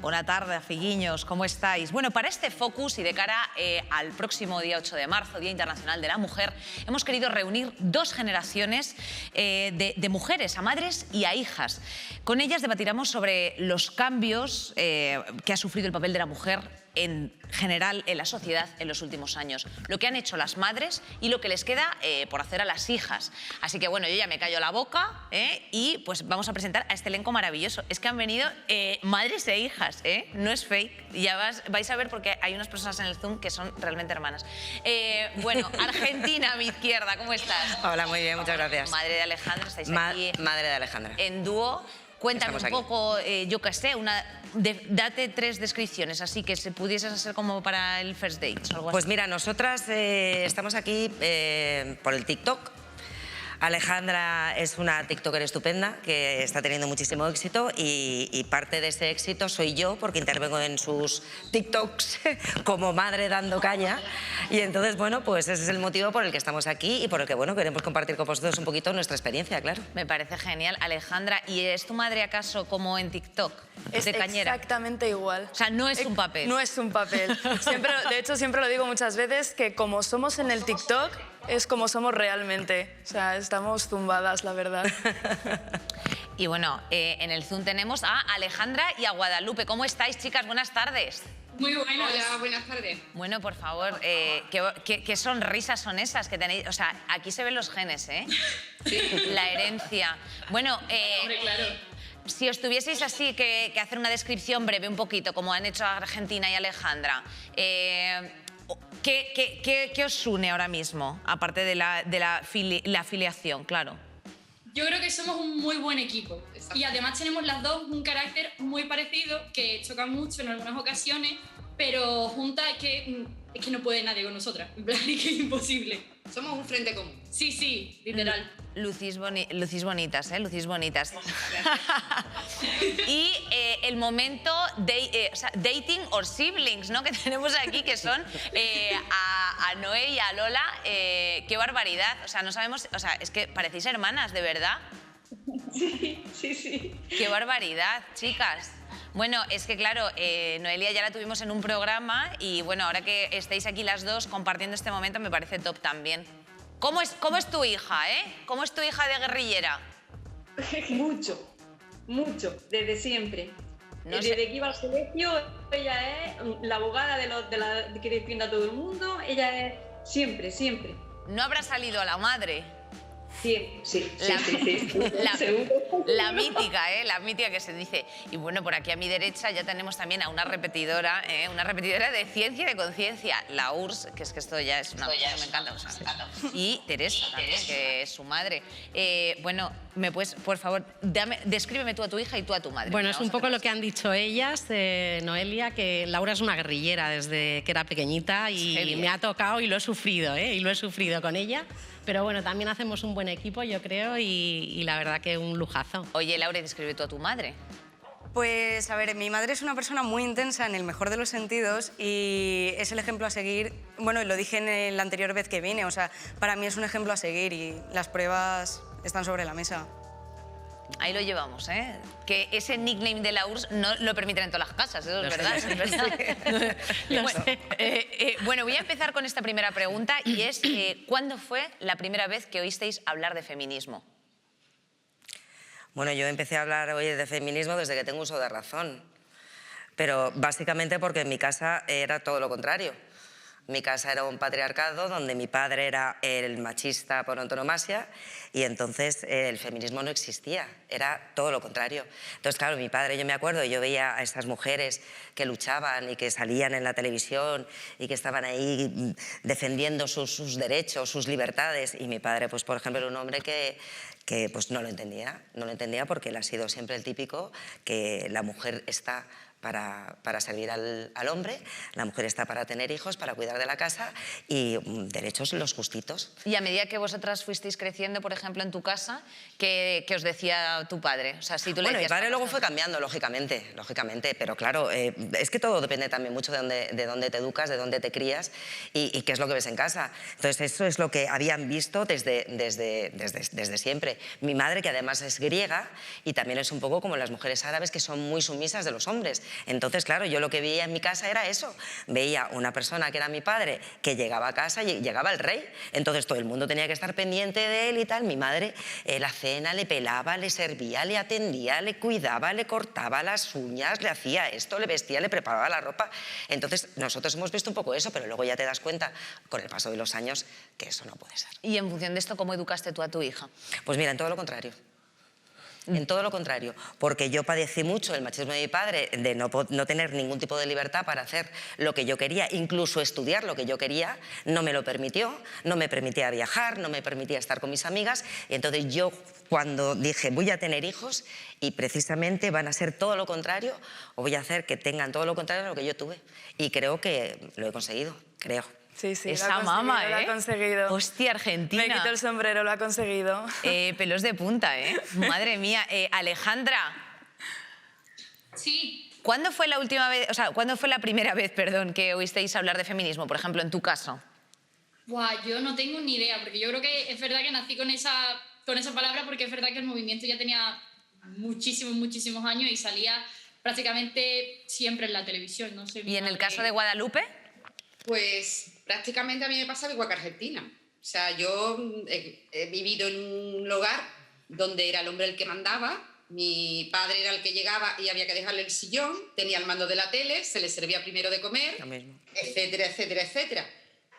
Buena tarde, figuiños, ¿cómo estáis? Bueno, para este focus y de cara al próximo día 8 de marzo, Día Internacional de la Mujer, hemos querido reunir dos generaciones de mujeres, a madres y a hijas. Con ellas debatiremos sobre los cambios que ha sufrido el papel de la mujer en general en la sociedad en los últimos años, lo que han hecho las madres y lo que les queda por hacer a las hijas. Así que bueno, yo ya me callo la boca y pues vamos a presentar a este elenco maravilloso. Es que han venido madres e hijas, no es fake. Ya vais a ver porque hay unas personas en el Zoom que son realmente hermanas. Bueno, Argentina, a mi izquierda, ¿cómo estás? Hola, muy bien, muchas gracias. Madre de Alejandra, estáis aquí. Madre de Alejandra. En dúo. Cuéntame un poco, yo qué sé, date tres descripciones, así que se pudiesen hacer como para el first date o algo así. Pues mira, nosotras estamos aquí por el TikTok. Alejandra es una tiktoker estupenda que está teniendo muchísimo éxito y parte de ese éxito soy yo porque intervengo en sus TikToks como madre dando caña y entonces, bueno, pues ese es el motivo por el que estamos aquí y por el que, bueno, queremos compartir con vosotros un poquito nuestra experiencia, claro. Me parece genial. Alejandra, ¿y es tu madre acaso como en TikTok? Es de cañera. Exactamente igual. O sea, no es un papel. No es un papel. De hecho, siempre lo digo muchas veces, que como somos en el TikTok, es como somos realmente. O sea, estamos zumbadas, la verdad. Y bueno, en el Zoom tenemos a Alejandra y a Guadalupe. ¿Cómo estáis, chicas? Buenas tardes. Muy buenas. Hola, buenas tardes. Bueno, por favor, ¿qué sonrisas son esas que tenéis? O sea, aquí se ven los genes, ¿eh? Sí. La herencia. Bueno, Hombre, claro. si os tuvieseis así que hacer una descripción breve un poquito, como han hecho Argentina y Alejandra, ¿qué os une ahora mismo? Aparte de la afiliación, claro. Yo creo que somos un muy buen equipo. Y además tenemos las dos un carácter muy parecido, que choca mucho en algunas ocasiones, pero juntas es que no puede nadie con nosotras. En plan, es que es imposible. Somos un frente común. Sí, sí, literal. Lucís bonitas, ¿eh? Lucís bonitas. Y el momento de dating or siblings, ¿no? Que tenemos aquí, que son a Noé y a Lola. ¡Qué barbaridad! O sea, no sabemos... O sea, es que parecéis hermanas, ¿de verdad? Sí, sí, sí. ¡Qué barbaridad, chicas! Bueno, es que claro, Noelia ya la tuvimos en un programa y bueno, ahora que estáis aquí las dos compartiendo este momento me parece top también. ¿Cómo es tu hija, ¿Cómo es tu hija de guerrillera? Mucho, mucho, desde siempre. Desde que iba al colegio, ella es la abogada que defiende a todo el mundo, ella es siempre, siempre. ¿No habrá salido a la madre? Sí. La mítica, la mítica que se dice. Y bueno, por aquí a mi derecha ya tenemos también a una repetidora de ciencia y de conciencia, la URSS, que es que esto ya es una cosa que me encanta. Y Teresa también, que es su madre. Bueno, ¿me puedes, por favor, descríbeme tú a tu hija y tú a tu madre? Bueno, es un poco lo que han dicho ellas, Noelia, que Laura es una guerrillera desde que era pequeñita y me ha tocado y lo he sufrido, y lo he sufrido con ella. Pero bueno, también hacemos un buen equipo, yo creo, y la verdad que un lujazo. Oye, Laura, describe tú a tu madre. Pues, a ver, mi madre es una persona muy intensa en el mejor de los sentidos y es el ejemplo a seguir. Bueno, lo dije en la anterior vez que vine, o sea, para mí es un ejemplo a seguir y las pruebas están sobre la mesa. Ahí lo llevamos, Que ese nickname de la URSS no lo permiten en todas las casas, eso es verdad, es verdad. Bueno, voy a empezar con esta primera pregunta y es, ¿cuándo fue la primera vez que oísteis hablar de feminismo? Bueno, yo empecé a hablar hoy de feminismo desde que tengo uso de razón, pero básicamente porque en mi casa era todo lo contrario. Mi casa era un patriarcado donde mi padre era el machista por antonomasia y entonces el feminismo no existía, era todo lo contrario. Entonces, claro, mi padre, yo me acuerdo, yo veía a estas mujeres que luchaban y que salían en la televisión y que estaban ahí defendiendo sus derechos, sus libertades y mi padre, pues por ejemplo, era un hombre que pues no lo entendía porque él ha sido siempre el típico que la mujer está para servir al hombre, la mujer está para tener hijos, para cuidar de la casa y derechos los justitos. Y a medida que vosotras fuisteis creciendo, por ejemplo, en tu casa, ¿qué os decía tu padre? O sea, si tú le Bueno, mi decías, padre luego fue cambiando, lógicamente, pero claro, es que todo depende también mucho de dónde te educas, de dónde te crías y qué es lo que ves en casa. Entonces, eso es lo que habían visto desde siempre. Mi madre, que además es griega y también es un poco como las mujeres árabes, que son muy sumisas de los hombres. Entonces, claro, yo lo que veía en mi casa era eso. Veía una persona que era mi padre, que llegaba a casa y llegaba el rey. Entonces todo el mundo tenía que estar pendiente de él y tal. Mi madre la cena le pelaba, le servía, le atendía, le cuidaba, le cortaba las uñas, le hacía esto, le vestía, le preparaba la ropa. Entonces nosotros hemos visto un poco eso, pero luego ya te das cuenta con el paso de los años que eso no puede ser. Y en función de esto, ¿cómo educaste tú a tu hija? Pues mira, en todo lo contrario. En todo lo contrario, porque yo padecí mucho el machismo de mi padre, de no tener ningún tipo de libertad para hacer lo que yo quería, incluso estudiar lo que yo quería, no me lo permitió, no me permitía viajar, no me permitía estar con mis amigas, y entonces yo cuando dije voy a tener hijos y precisamente van a ser todo lo contrario, o voy a hacer que tengan todo lo contrario de lo que yo tuve, y creo que lo he conseguido, creo. Sí, sí, Esa mama, lo ha conseguido. Hostia, Argentina. Me quito el sombrero, lo ha conseguido. Pelos de punta, Madre mía. Alejandra. Sí. ¿Cuándo fue la última vez, o sea, cuándo fue la primera vez, perdón, que oísteis hablar de feminismo, por ejemplo, en tu caso? Buah, yo no tengo ni idea, porque yo creo que es verdad que nací con esa palabra, porque es verdad que el movimiento ya tenía muchísimos años y salía prácticamente siempre en la televisión. No sé. ¿Y en el caso de Guadalupe? Pues prácticamente a mí me pasa igual que Argentina. O sea, yo he vivido en un hogar donde era el hombre el que mandaba, mi padre era el que llegaba y había que dejarle el sillón, tenía el mando de la tele, se le servía primero de comer, etcétera, etcétera, etcétera.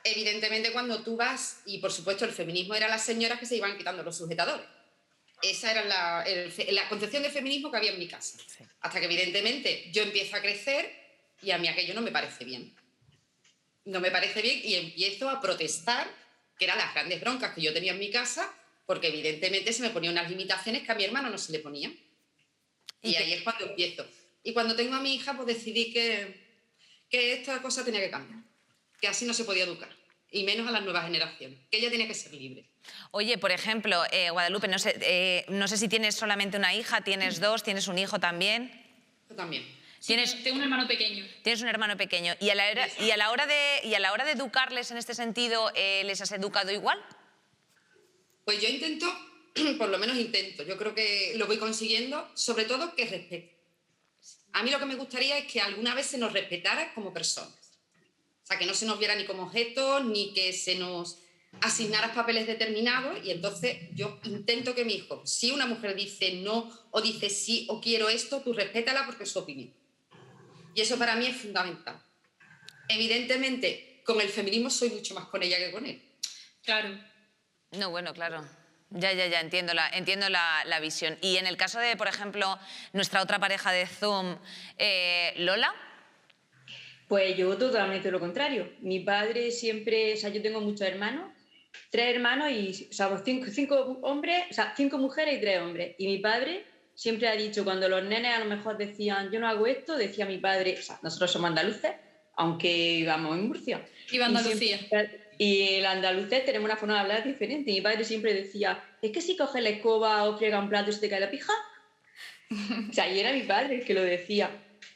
Evidentemente cuando tú vas, y por supuesto el feminismo era las señoras que se iban quitando los sujetadores. Esa era la concepción de feminismo que había en mi casa. Sí. Hasta que evidentemente yo empiezo a crecer y a mí aquello no me parece bien. No me parece bien y empiezo a protestar, que eran las grandes broncas que yo tenía en mi casa, porque evidentemente se me ponían unas limitaciones que a mi hermano no se le ponían. Y ahí es cuando empiezo. Y cuando tengo a mi hija, pues decidí que esta cosa tenía que cambiar, que así no se podía educar, y menos a las nuevas generaciones, que ella tiene que ser libre. Oye, por ejemplo, Guadalupe, no sé si tienes solamente una hija, tienes dos, tienes un hijo también. Yo también. Sí, tengo un hermano pequeño. Tienes un hermano pequeño. ¿Y a la hora de educarles en este sentido, les has educado igual? Pues yo intento, por lo menos intento, yo creo que lo voy consiguiendo, sobre todo que respeten. A mí lo que me gustaría es que alguna vez se nos respetara como personas. O sea, que no se nos viera ni como objetos, ni que se nos asignara papeles determinados, y entonces yo intento que mi hijo, si una mujer dice no o dice sí o quiero esto, tú respétala porque es su opinión. Y eso para mí es fundamental. Evidentemente, con el feminismo soy mucho más con ella que con él. Claro. No, bueno, claro. Ya, entiendo la visión. Y en el caso de, por ejemplo, nuestra otra pareja de Zoom, Lola. Pues yo totalmente lo contrario. Mi padre siempre, o sea, yo tengo muchos hermanos, 3 hermanos y, o sea, 5 hombres, o sea, 5 mujeres y 3 hombres. Y mi padre siempre ha dicho, cuando los nenes a lo mejor decían, yo no hago esto, decía mi padre, o sea, nosotros somos andaluces, aunque vivamos en Murcia. Iba a Andalucía. Y el andaluz tenemos una forma de hablar diferente. Mi padre siempre decía, es que si coges la escoba o friega un plato y se te cae la pija. O sea, y era mi padre el que lo decía.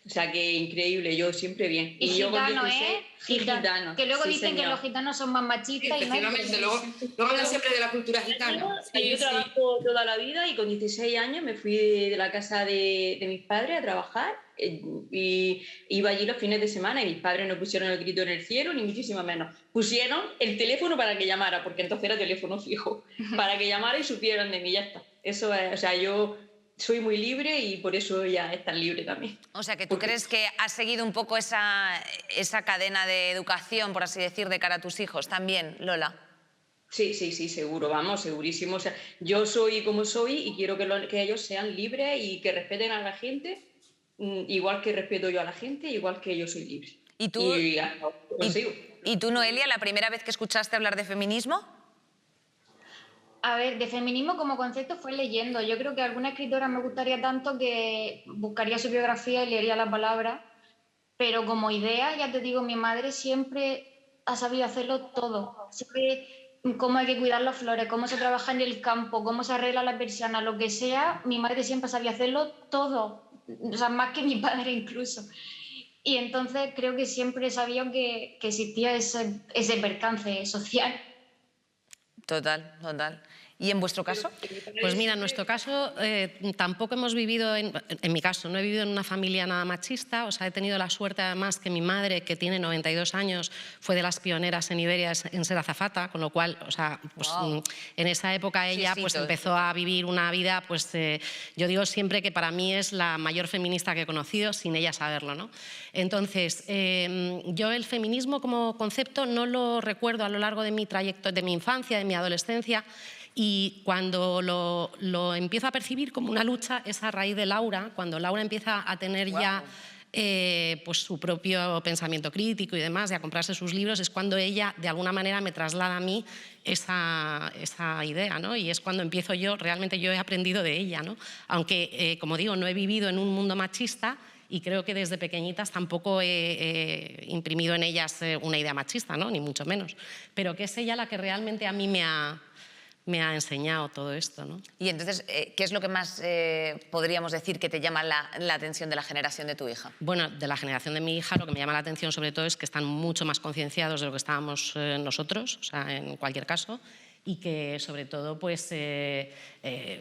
O sea, que increíble, yo siempre bien. Y yo gitano, gitano. Que luego sí, dicen señor. que los gitanos son más machistas. Sí, efectivamente, luego hablan siempre de la cultura gitana. Yo trabajo toda la vida y con 16 años me fui de la casa de mis padres a trabajar y iba allí los fines de semana y mis padres no pusieron el grito en el cielo, ni muchísimo menos. Pusieron el teléfono para que llamara, porque entonces era teléfono fijo, para que llamara y supieran de mí, ya está. Eso es, o sea, yo soy muy libre y por eso ella es tan libre también. O sea, que tú crees que has seguido un poco esa cadena de educación, por así decir, de cara a tus hijos también, Lola. Sí, seguro, vamos, segurísimo. O sea, yo soy como soy y quiero que ellos sean libres y que respeten a la gente, igual que respeto yo a la gente, igual que yo soy libre. ¿Y tú, Noelia, la primera vez que escuchaste hablar de feminismo? A ver, de feminismo como concepto fue leyendo. Yo creo que alguna escritora me gustaría tanto que buscaría su biografía y leería la palabra, pero como idea, ya te digo, mi madre siempre ha sabido hacerlo todo. Siempre cómo hay que cuidar las flores, cómo se trabaja en el campo, cómo se arregla la persiana, lo que sea, mi madre siempre sabía hacerlo todo, o sea, más que mi padre incluso. Y entonces creo que siempre sabía que existía ese percance social. Total. ¿Y en vuestro caso? Pues mira, en nuestro caso tampoco hemos vivido, en mi caso, no he vivido en una familia nada machista, o sea, he tenido la suerte además que mi madre, que tiene 92 años, fue de las pioneras en Iberia en ser azafata, con lo cual, o sea, pues, en esa época ella pues empezó a vivir una vida, pues yo digo siempre que para mí es la mayor feminista que he conocido, sin ella saberlo, ¿no? Entonces, yo el feminismo como concepto no lo recuerdo a lo largo de mi trayecto, de mi infancia, de mi adolescencia. Y cuando lo empiezo a percibir como una lucha es a raíz de Laura, cuando Laura empieza a tener ya pues su propio pensamiento crítico y demás, y a comprarse sus libros, es cuando ella de alguna manera me traslada a mí esa idea, ¿no? Y es cuando empiezo realmente yo he aprendido de ella, ¿no? Aunque, como digo, no he vivido en un mundo machista y creo que desde pequeñitas tampoco he imprimido en ellas una idea machista, ¿no? Ni mucho menos, pero que es ella la que realmente a mí me ha enseñado todo esto, ¿no? Y entonces, ¿qué es lo que más podríamos decir que te llama la atención de la generación de tu hija? Bueno, de la generación de mi hija lo que me llama la atención sobre todo es que están mucho más concienciados de lo que estábamos nosotros, o sea, en cualquier caso, y que sobre todo pues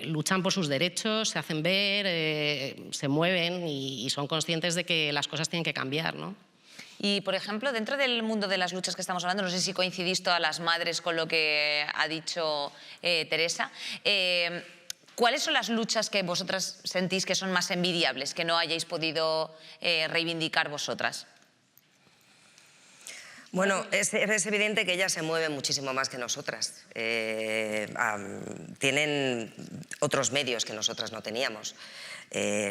luchan por sus derechos, se hacen ver, se mueven y son conscientes de que las cosas tienen que cambiar, ¿no? Y, por ejemplo, dentro del mundo de las luchas que estamos hablando, no sé si coincidís todas las madres con lo que ha dicho Teresa, ¿cuáles son las luchas que vosotras sentís que son más envidiables, que no hayáis podido reivindicar vosotras? Bueno, es evidente que ellas se mueven muchísimo más que nosotras. Tienen otros medios que nosotras no teníamos.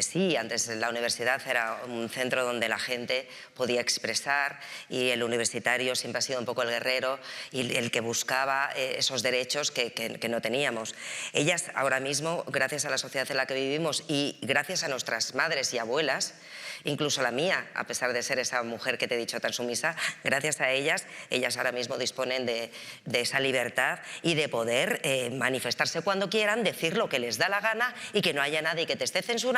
Sí, antes la universidad era un centro donde la gente podía expresar y el universitario siempre ha sido un poco el guerrero y el que buscaba esos derechos que no teníamos. Ellas ahora mismo, gracias a la sociedad en la que vivimos y gracias a nuestras madres y abuelas, incluso la mía, a pesar de ser esa mujer que te he dicho tan sumisa, gracias a ellas ahora mismo disponen de esa libertad y de poder manifestarse cuando quieran, decir lo que les da la gana y que no haya nadie que te esté censurando,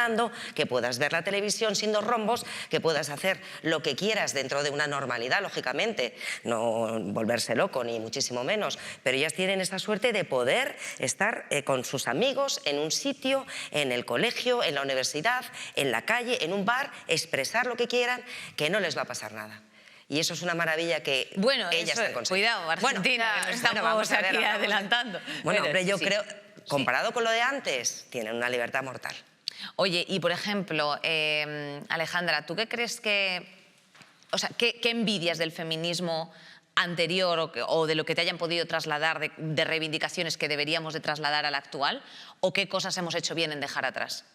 que puedas ver la televisión sin dos rombos, que puedas hacer lo que quieras dentro de una normalidad, lógicamente, no volverse loco ni muchísimo menos, pero ellas tienen esa suerte de poder estar con sus amigos en un sitio, en el colegio, en la universidad, en la calle, en un bar, expresar lo que quieran, que no les va a pasar nada. Y eso es una maravilla que ellas han conseguido. Cuidado, Argentina, que nos estamos aquí adelantando. Bueno, hombre, yo creo, comparado con lo de antes, tienen una libertad mortal. Oye, y por ejemplo, Alejandra, ¿tú qué crees que... O sea, ¿qué envidias del feminismo anterior o de lo que te hayan podido trasladar de reivindicaciones que deberíamos de trasladar al actual? ¿O qué cosas hemos hecho bien en dejar atrás?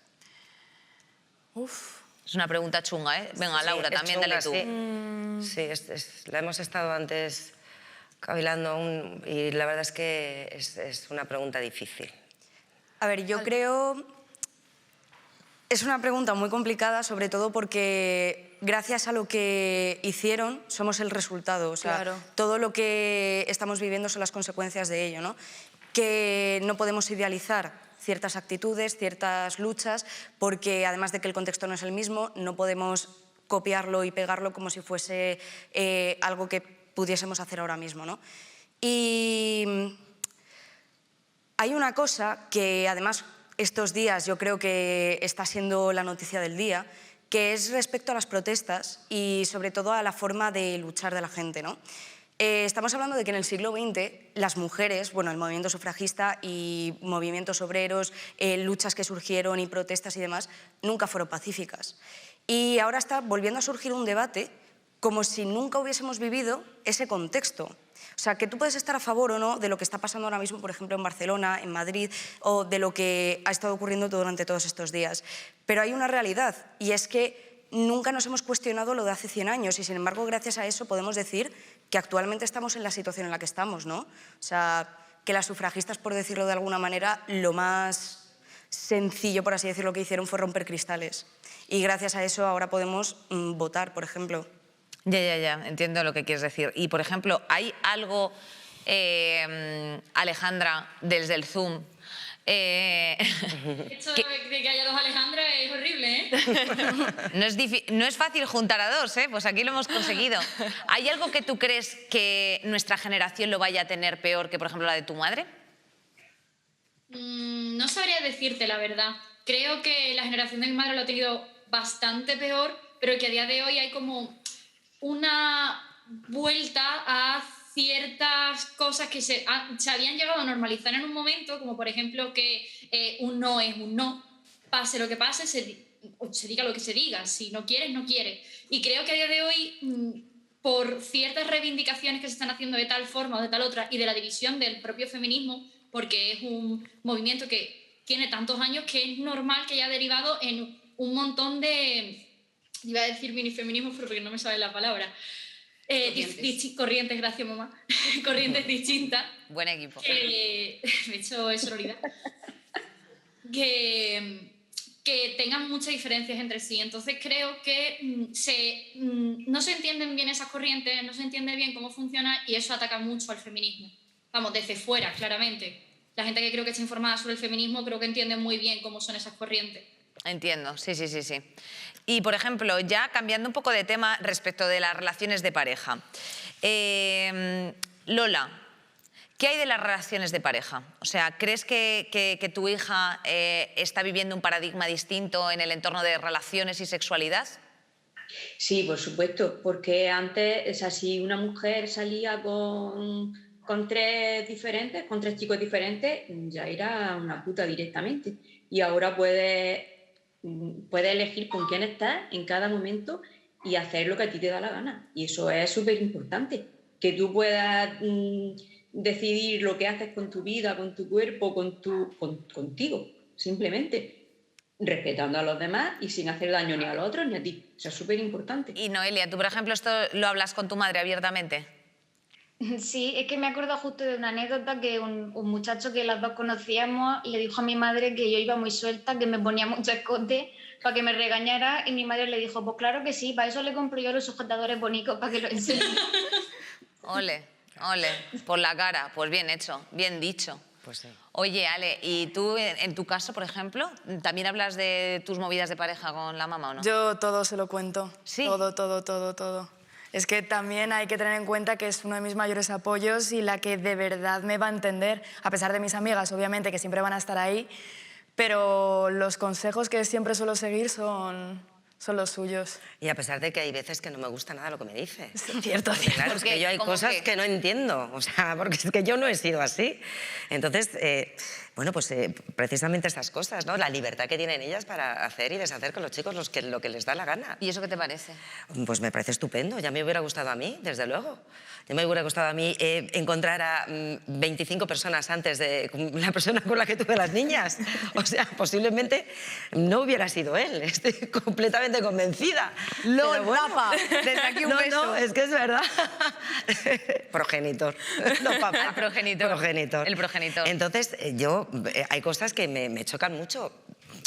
Es una pregunta chunga, ¿eh? Venga, sí, Laura, también chunga, dale tú. Sí, la hemos estado antes cavilando y la verdad es que es una pregunta difícil. A ver, yo creo... Es una pregunta muy complicada, sobre todo porque gracias a lo que hicieron somos el resultado. O sea, claro, todo lo que estamos viviendo son las consecuencias de ello, ¿no? Que no podemos idealizar ciertas actitudes, ciertas luchas, porque además de que el contexto no es el mismo, no podemos copiarlo y pegarlo como si fuese algo que pudiésemos hacer ahora mismo, ¿no? Y hay una cosa que además estos días yo creo que está siendo la noticia del día, que es respecto a las protestas y sobre todo a la forma de luchar de la gente, ¿no? Estamos hablando de que en el siglo XX las mujeres, bueno, el movimiento sufragista y movimientos obreros, luchas que surgieron y protestas y demás, nunca fueron pacíficas. Y ahora está volviendo a surgir un debate como si nunca hubiésemos vivido ese contexto. O sea, que tú puedes estar a favor o no de lo que está pasando ahora mismo, por ejemplo, en Barcelona, en Madrid, o de lo que ha estado ocurriendo durante todos estos días. Pero hay una realidad, y es que nunca nos hemos cuestionado lo de hace 100 años, y sin embargo, gracias a eso podemos decir que actualmente estamos en la situación en la que estamos, ¿no? O sea, que las sufragistas, por decirlo de alguna manera, lo más sencillo, por así decirlo, que hicieron fue romper cristales. Y gracias a eso ahora podemos votar, por ejemplo. Ya, entiendo lo que quieres decir. Y, por ejemplo, ¿hay algo, Alejandra, desde el Zoom? Esto de que haya dos Alejandras es horrible, ¿eh? No es fácil juntar a dos, ¿eh? Pues aquí lo hemos conseguido. ¿Hay algo que tú crees que nuestra generación lo vaya a tener peor que, por ejemplo, la de tu madre? No sabría decirte la verdad. Creo que la generación de mi madre lo ha tenido bastante peor, pero que a día de hoy hay como una vuelta a ciertas cosas que se habían llegado a normalizar en un momento, como por ejemplo que un no es un no, pase lo que pase, se diga lo que se diga, si no quieres, no quieres. Y creo que a día de hoy, por ciertas reivindicaciones que se están haciendo de tal forma o de tal otra, y de la división del propio feminismo, porque es un movimiento que tiene tantos años que es normal que haya derivado en un montón de, iba a decir minifeminismos, pero porque no me sabe la palabra, corrientes, gracias mamá, corrientes distintas. Buen equipo. Me he hecho sororidad. Que tengan muchas diferencias entre sí. Entonces creo que no se entienden bien esas corrientes, no se entiende bien cómo funciona y eso ataca mucho al feminismo. Vamos, desde fuera, claramente. La gente que creo que está informada sobre el feminismo creo que entiende muy bien cómo son esas corrientes. Entiendo, sí. Y, por ejemplo, ya cambiando un poco de tema respecto de las relaciones de pareja. Lola, ¿qué hay de las relaciones de pareja? O sea, ¿crees que tu hija está viviendo un paradigma distinto en el entorno de relaciones y sexualidad? Sí, por supuesto, porque antes, o sea, si una mujer salía con tres chicos diferentes, ya era una puta directamente. Y ahora puede elegir con quién estás en cada momento y hacer lo que a ti te da la gana. Y eso es súper importante, que tú puedas decidir lo que haces con tu vida, con tu cuerpo, contigo, simplemente, respetando a los demás y sin hacer daño ni a los otros ni a ti. Eso es súper importante. Y Noelia, ¿tú, por ejemplo, esto lo hablas con tu madre abiertamente? Sí, es que me acuerdo justo de una anécdota que un muchacho que las dos conocíamos le dijo a mi madre que yo iba muy suelta, que me ponía mucho escote para que me regañara y mi madre le dijo, pues claro que sí, para eso le compro yo los sujetadores bonitos para que lo enseñe. Ole, por la cara, pues bien hecho, bien dicho. Pues sí. Oye, Ale, ¿y tú en tu caso, por ejemplo, también hablas de tus movidas de pareja con la mamá o no? Yo todo se lo cuento. ¿Sí? Todo. Es que también hay que tener en cuenta que es uno de mis mayores apoyos y la que de verdad me va a entender, a pesar de mis amigas, obviamente, que siempre van a estar ahí, pero los consejos que siempre suelo seguir son los suyos. Y a pesar de que hay veces que no me gusta nada lo que me dice. Cierto. Claro, es que yo hay cosas que no entiendo, o sea, porque es que yo no he sido así. Entonces, bueno, pues precisamente estas cosas, ¿no? La libertad que tienen ellas para hacer y deshacer con los chicos lo que les da la gana. ¿Y eso qué te parece? Pues me parece estupendo, ya me hubiera gustado a mí, desde luego. Ya me hubiera gustado a mí encontrar a 25 personas antes de la persona con la que tuve las niñas. O sea, posiblemente no hubiera sido él, estoy completamente convencida. Papa, desde aquí un beso. No, es que es verdad. Progenitor. No, papá. El progenitor. Progenitor. El progenitor. Entonces, hay cosas que me chocan mucho.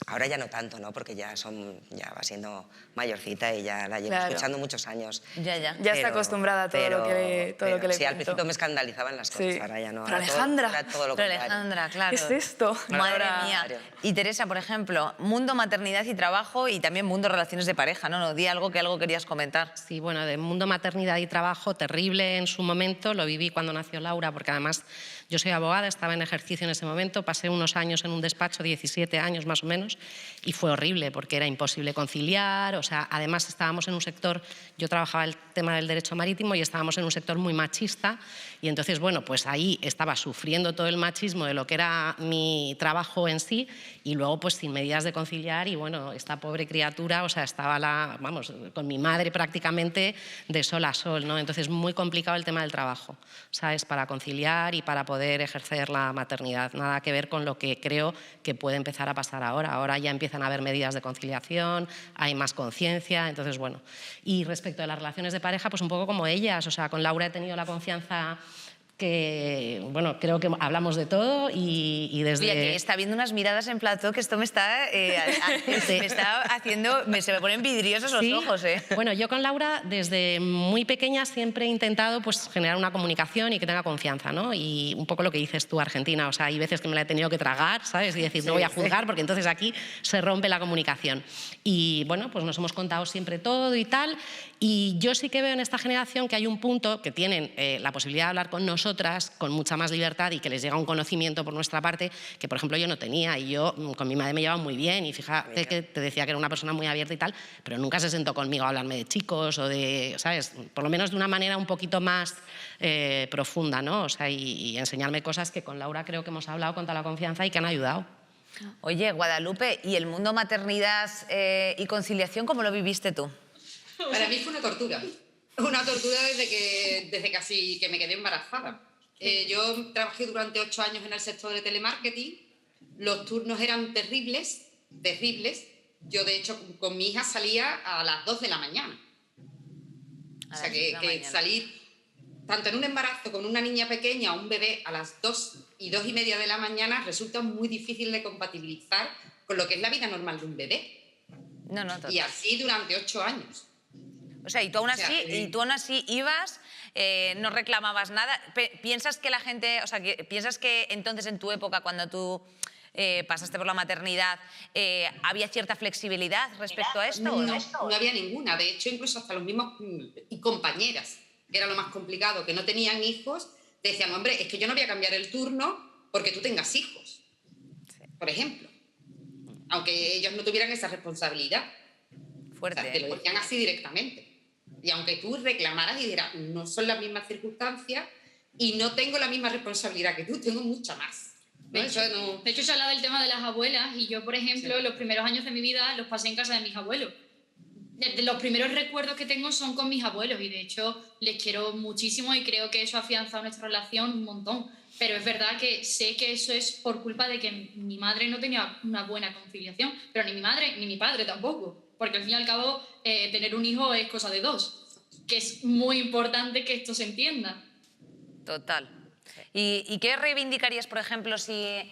Ahora ya no tanto, ¿no? Porque ya va siendo mayorcita y ya la llevo escuchando muchos años. Ya. Ya está acostumbrada a todo lo que le cuento. Sí, al principio me escandalizaban las cosas, Sí. ahora ya no. Pero Alejandra. Ahora todo lo Pero contrario. Alejandra, claro. ¿Qué es esto? Madre Ahora- mía. Y Teresa, por ejemplo, mundo maternidad y trabajo y también mundo relaciones de pareja, ¿no? Di algo que querías comentar. Sí, bueno, de mundo maternidad y trabajo, terrible en su momento, lo viví cuando nació Laura, porque además yo soy abogada, estaba en ejercicio en ese momento, pasé unos años en un despacho, 17 años más o menos, y fue horrible porque era imposible conciliar, o sea, además estábamos en un sector, yo trabajaba el tema del derecho marítimo y estábamos en un sector muy machista, y entonces, bueno, pues ahí estaba sufriendo todo el machismo de lo que era mi trabajo en sí, y luego pues sin medidas de conciliar, y bueno, esta pobre criatura, o sea, estaba con mi madre prácticamente de sol a sol, ¿no? Entonces muy complicado el tema del trabajo, ¿sabes? Para conciliar y para poder ejercer la maternidad, nada que ver con lo que creo que puede empezar a pasar ahora ya empiezan a haber medidas de conciliación, hay más conciencia, entonces bueno. Y respecto a las relaciones de pareja, pues un poco como ellas, o sea, con Laura he tenido la confianza que, bueno, creo que hablamos de todo y desde... Oye, que está viendo unas miradas en plató que esto me está haciendo... Se me ponen vidriosos los ojos, ¿eh? Bueno, yo con Laura desde muy pequeña siempre he intentado pues, generar una comunicación y que tenga confianza, ¿no? Y un poco lo que dices tú, Argentina, o sea, hay veces que me la he tenido que tragar, ¿sabes? Y decir, no voy a juzgar porque entonces aquí se rompe la comunicación. Y bueno, pues nos hemos contado siempre todo y tal, y yo sí que veo en esta generación que hay un punto que tienen la posibilidad de hablar con nosotros nosotras con mucha más libertad y que les llega un conocimiento por nuestra parte que, por ejemplo, yo no tenía. Y yo con mi madre me llevaba muy bien y fíjate que te decía que era una persona muy abierta y tal, pero nunca se sentó conmigo a hablarme de chicos o de, ¿sabes? Por lo menos de una manera un poquito más profunda, ¿no? O sea, y enseñarme cosas que con Laura creo que hemos hablado con toda la confianza y que han ayudado. Oye, Guadalupe, ¿y el mundo maternidad y conciliación cómo lo viviste tú? Para mí fue una tortura. Una tortura desde casi que me quedé embarazada. Yo trabajé durante 8 años en el sector de telemarketing. Los turnos eran terribles, terribles. Yo, de hecho, con mi hija salía a las 2 de la mañana. O sea, que salir tanto en un embarazo con una niña pequeña o un bebé a las 2 y 2 y media de la mañana resulta muy difícil de compatibilizar con lo que es la vida normal de un bebé. No, total. Y así durante 8 años. O sea, y tú aún así ibas, no reclamabas nada. ¿Piensas que la gente, o sea, piensas que entonces en tu época, cuando tú pasaste por la maternidad, había cierta flexibilidad respecto a esto? No había ninguna. De hecho, incluso hasta los mismos compañeras, que era lo más complicado, que no tenían hijos, decían, hombre, es que yo no voy a cambiar el turno porque tú tengas hijos, por ejemplo. Aunque ellos no tuvieran esa responsabilidad. Fuerte. O sea, te lo decían así directamente. Y aunque tú reclamaras y dijeras, no son las mismas circunstancias y no tengo la misma responsabilidad que tú, tengo mucha más. ¿No? De hecho, se habla del tema de las abuelas y yo, por ejemplo, los primeros años de mi vida los pasé en casa de mis abuelos. Los primeros recuerdos que tengo son con mis abuelos y de hecho les quiero muchísimo y creo que eso ha afianzado nuestra relación un montón. Pero es verdad que sé que eso es por culpa de que mi madre no tenía una buena conciliación, pero ni mi madre ni mi padre tampoco. Porque al fin y al cabo tener un hijo es cosa de dos, que es muy importante que esto se entienda. Total. ¿Y qué reivindicarías, por ejemplo, si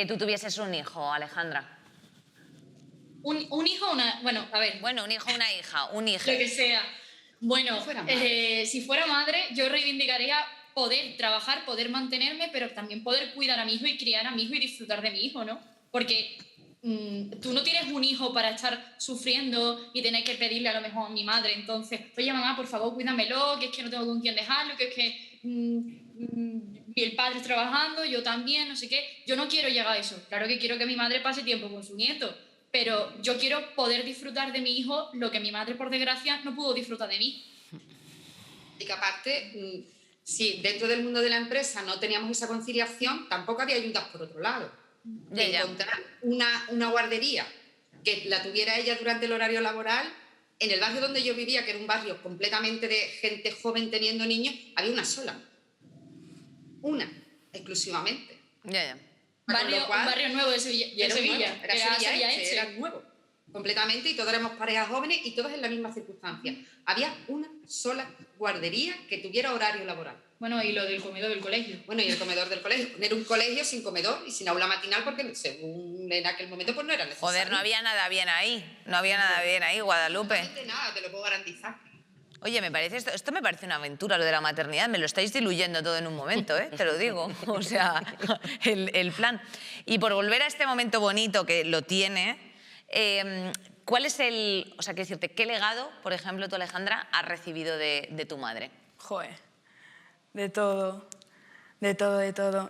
tú tuvieses un hijo, Alejandra? Un hijo o una... Bueno, a ver. Bueno, un hijo o una hija, un hijo. Lo que sea. Bueno, si fuera madre, yo reivindicaría poder trabajar, poder mantenerme, pero también poder cuidar a mi hijo y criar a mi hijo y disfrutar de mi hijo, ¿no? Porque tú no tienes un hijo para estar sufriendo y tener que pedirle a lo mejor a mi madre, entonces, oye mamá, por favor, cuídamelo, que es que no tengo con quién dejarlo, que es que y el padre está trabajando, yo también, no sé qué. Yo no quiero llegar a eso. Claro que quiero que mi madre pase tiempo con su nieto, pero yo quiero poder disfrutar de mi hijo lo que mi madre, por desgracia, no pudo disfrutar de mí. Y que aparte, si dentro del mundo de la empresa no teníamos esa conciliación, tampoco había ayudas por otro lado. Encontrar una guardería que la tuviera ella durante el horario laboral, en el barrio donde yo vivía, que era un barrio completamente de gente joven teniendo niños, había una sola. Una, exclusivamente. Un barrio nuevo de Sevilla. Era nuevo, completamente, y todos éramos parejas jóvenes y todas en la misma circunstancia. Había una sola guardería que tuviera horario laboral. Bueno, y lo del comedor del colegio. Bueno, y el comedor del colegio. Era un colegio sin comedor y sin aula matinal porque según en aquel momento pues no era necesario. Joder, no había nada bien ahí. No había nada bien ahí, Guadalupe. No nada, te lo puedo garantizar. Oye, me parece esto me parece una aventura, lo de la maternidad. Me lo estáis diluyendo todo en un momento, te lo digo. O sea, el plan. Y por volver a este momento bonito que lo tiene, ¿cuál es o sea, quiero decirte, qué legado, por ejemplo, tú, Alejandra, has recibido de tu madre? Joder, de todo.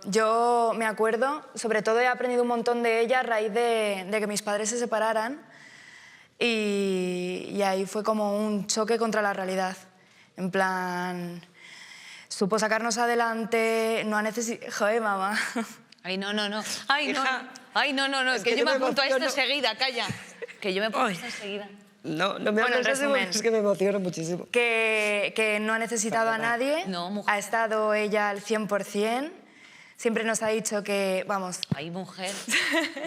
Yo me acuerdo, sobre todo he aprendido un montón de ella a raíz de que mis padres se separaran. Y ahí fue como un choque contra la realidad. En plan, supo sacarnos adelante, no ha necesitado... Joder, mamá. Ay, no. Ay, no. Es que yo me apunto a esto enseguida, calla. Que yo me pongo esto enseguida. No me hables así, es que me emociono muchísimo. Que no ha necesitado a nadie, ha estado ella al 100%. Siempre nos ha dicho que, vamos... Ay, mujer.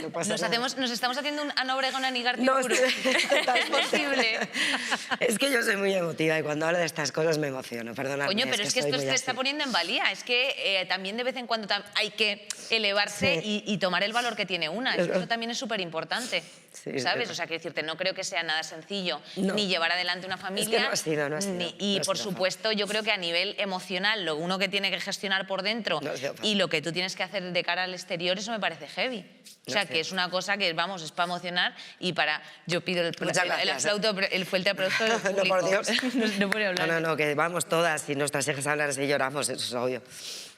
No pasa nada. Nos estamos haciendo un Ana Obregón en Igartiburu. Es posible. Es que yo soy muy emotiva y cuando hablo de estas cosas me emociono, perdóname. Coño, pero es que esto te está poniendo en valía. Es que también de vez en cuando hay que elevarse y tomar el valor que tiene una. Eso también es súper importante. Sí, ¿sabes? O sea, quiero decirte, no creo que sea nada sencillo No. ni llevar adelante una familia. Es que no ha sido. Y No ha por sido supuesto, yo creo que a nivel emocional, lo uno que tiene que gestionar por dentro No ha sido fácil. y lo que tú tienes que hacer de cara al exterior, eso me parece heavy. O sea, No que sé. es una cosa que, vamos, es para emocionar y para... Yo pido el Muchas gracias. fuerte aplauso del No, público. por Dios. No puede hablar. No, que vamos todas y nuestras hijas hablan así y lloramos, eso es obvio.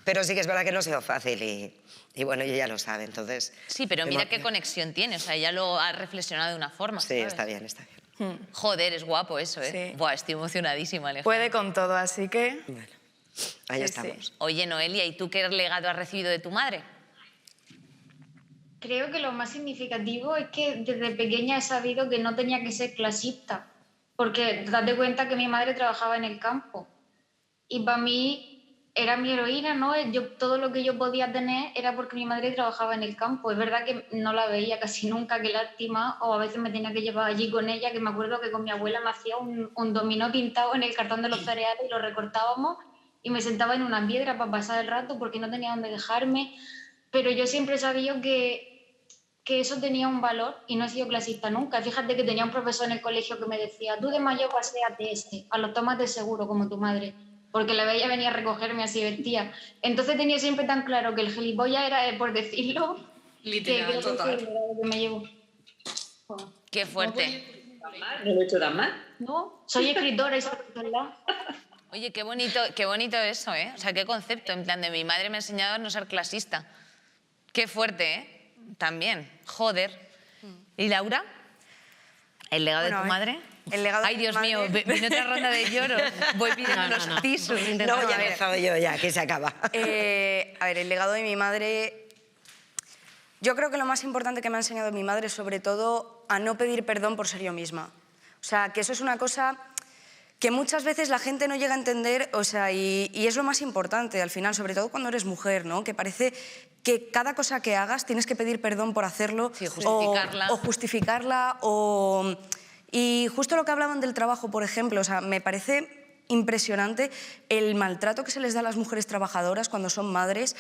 Pero sí que es verdad que no ha sido fácil y bueno, ella ya lo sabe, entonces... Sí, pero mira qué conexión tiene, o sea, ella lo ha reflexionado de una forma. Sí, ¿sabes? está bien. Joder, es guapo eso, ¿eh? Sí. Buah, estoy emocionadísima, Alejandra. Puede con todo, así que... Bueno, ahí Sí, estamos. sí. Oye, Noelia, ¿y tú qué legado has recibido de tu madre? Creo que lo más significativo es que desde pequeña he sabido que no tenía que ser clasista, porque date cuenta que mi madre trabajaba en el campo y para mí era mi heroína, ¿no? Todo lo que yo podía tener era porque mi madre trabajaba en el campo. Es verdad que no la veía casi nunca, qué lástima, o a veces me tenía que llevar allí con ella, que me acuerdo que con mi abuela me hacía un dominó pintado en el cartón de los cereales y lo recortábamos y me sentaba en una piedra para pasar el rato porque no tenía dónde dejarme, pero yo siempre he sabido que eso tenía un valor y no he sido clasista nunca. Fíjate que tenía un profesor en el colegio que me decía, tú de mayor paséate a los tomates seguro como tu madre, porque la veía venir a recogerme así vestía. Entonces tenía siempre tan claro que el gilipollas era, por decirlo, Literal, que creo que total. es el legado que me llevo. Qué fuerte. No lo he hecho tan mal. No, soy escritora y soy profesora. Oye, qué bonito eso, ¿eh? O sea, qué concepto, en plan de mi madre me ha enseñado a no ser clasista. Qué fuerte, ¿eh? También, joder. ¿Y Laura? ¿El legado de tu madre? El legado de Ay, mi Dios madre- mío, viene otra ronda de lloros. Voy pidiendo los tisos. No, ya he empezado yo, ya, que se acaba. A ver, el legado de mi madre... Yo creo que lo más importante que me ha enseñado mi madre es sobre todo a no pedir perdón por ser yo misma. O sea, que eso es una cosa que muchas veces la gente no llega a entender, o sea, y es lo más importante al final, sobre todo cuando eres mujer, ¿no? Que parece que cada cosa que hagas tienes que pedir perdón por hacerlo. Sí, justificarla. O justificarla, Y justo lo que hablaban del trabajo, por ejemplo, o sea, me parece impresionante el maltrato que se les da a las mujeres trabajadoras cuando son madres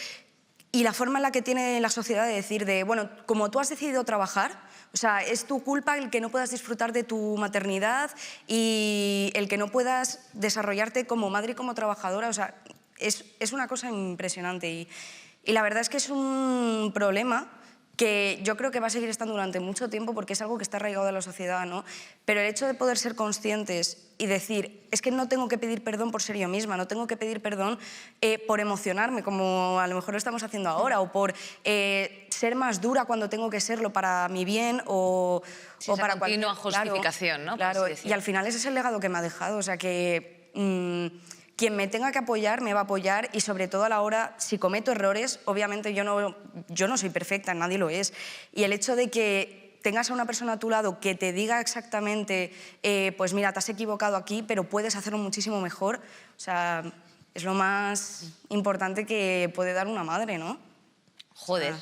y la forma en la que tiene la sociedad de decir bueno, como tú has decidido trabajar, o sea, es tu culpa el que no puedas disfrutar de tu maternidad y el que no puedas desarrollarte como madre y como trabajadora, o sea, es una cosa impresionante y la verdad es que es un problema que yo creo que va a seguir estando durante mucho tiempo porque es algo que está arraigado de la sociedad, ¿no? Pero el hecho de poder ser conscientes y decir, es que no tengo que pedir perdón por ser yo misma, no tengo que pedir perdón por emocionarme, como a lo mejor lo estamos haciendo ahora, o por ser más dura cuando tengo que serlo para mi bien o Esa para continua cualquier... justificación, ¿no? Por Claro, así decirlo. y al final ese es el legado que me ha dejado, o sea que... quien me tenga que apoyar me va a apoyar y sobre todo a la hora, si cometo errores, obviamente yo no soy perfecta, nadie lo es. Y el hecho de que tengas a una persona a tu lado que te diga exactamente, pues mira, te has equivocado aquí, pero puedes hacerlo muchísimo mejor, o sea, es lo más importante que puede dar una madre, ¿no? Joder.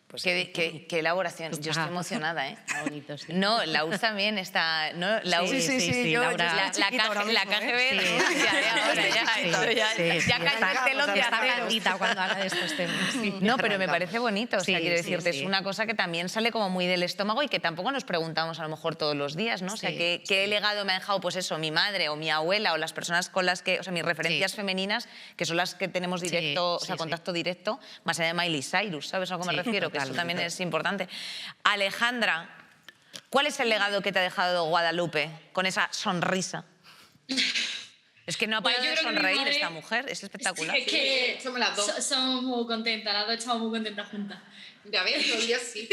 Pues qué elaboración. Yo estoy emocionada, ¿eh? Está bonito, sí. No, Laura también está... ¿no? Laura, Sí, yo Laura. estoy chiquita ahora mismo, la KGB, Sí, ¿no? sí, Ya, ahora, ya cae el telón de está acero. blandita cuando habla de estos temas. Sí. No, pero me parece bonito, o sea, Sí, quiero sí, decirte, sí. es una cosa que también sale como muy del estómago y que tampoco nos preguntamos a lo mejor todos los días, ¿no? O sea, Sí, ¿qué legado me ha dejado, pues eso, mi madre o mi abuela o las personas con las que, o sea, mis referencias Sí. femeninas, que son las que tenemos directo, Sí, o sea, sí, contacto directo, más allá de Miley Cyrus, ¿sabes a lo que me Sí, refiero? Que eso totalmente. también es importante. Alejandra, ¿cuál es el legado que te ha dejado Guadalupe con esa sonrisa? Es que no ha Pues parado yo de creo que mi sonreír madre- esta mujer, es espectacular. Es que somos las dos. Somos muy contentas, las dos estamos muy contentas juntas. Ya ves, yo sí.